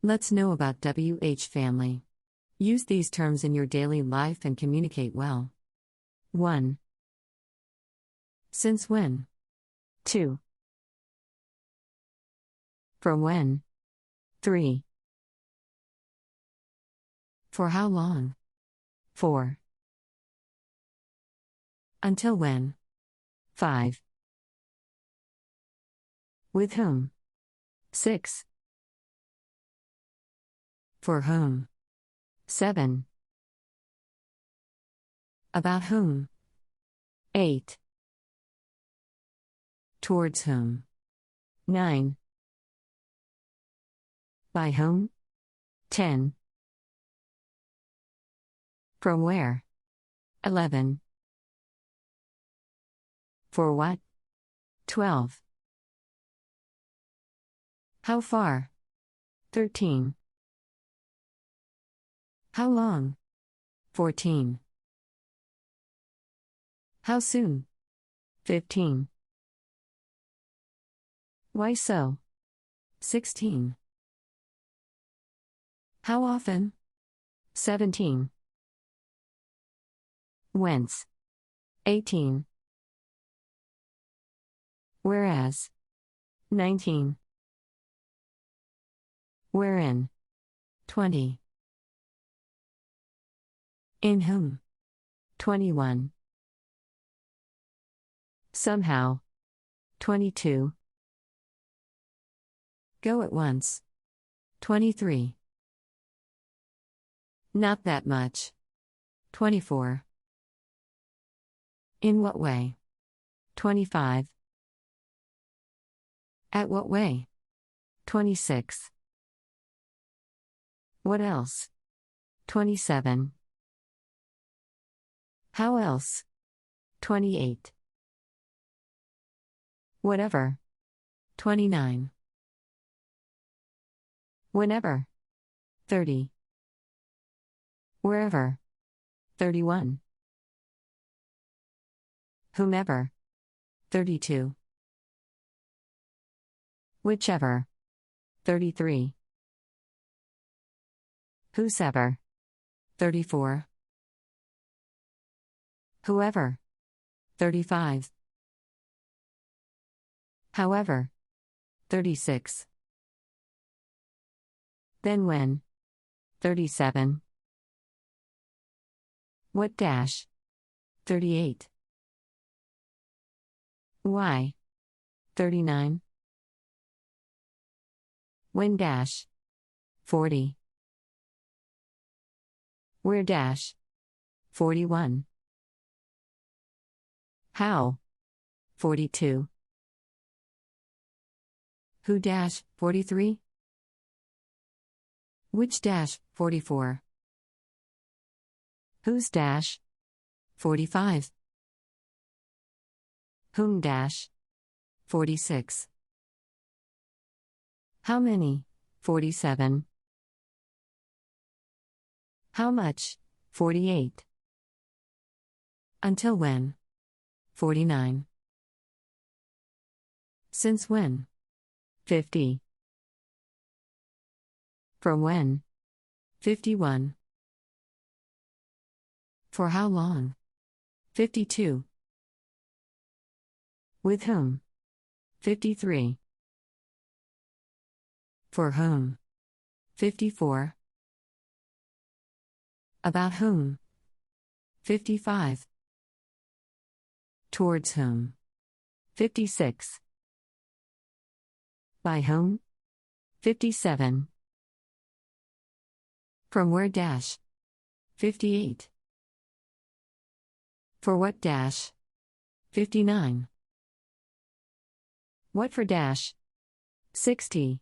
Let's know about WH family. Use these terms in your daily life and communicate well. 1. Since when? 2. From when? 3. For how long? 4. Until when? 5. With whom? 6. For whom? 7. About whom? 8. Towards whom? 9. By whom? 10. From where? 11. For what? 12. How far? 13. How long? 14. How soon? 15. Why so? 16. How often? 17. Whence? 18. Whereas? 19. Wherein? 20. In whom? 21. Somehow? 22. Go at once? 23. Not that much? 24. In what way? 25. At what way? 26. What else? 27. How else? 28. Whatever? 29. Whenever? 30. Wherever? 31. Whomever? 32. Whichever? 33. Whosever? 34. Whoever? 35. However? 36. Then when? 37. What dash? 38. Why? 39. When dash? 40. Where dash? 41. How? 42. Who dash? 43. Which dash? 44. Whose dash? 45. Whom dash? 46. How many? 47. How much? 48. Until when? 49. Since when? 50. From when? 51. For how long? 52. With whom? 53. For whom? 54. About whom? 55. Towards whom? 56. By whom? 57. From where dash? 58. For what dash? 59. What for dash? 60.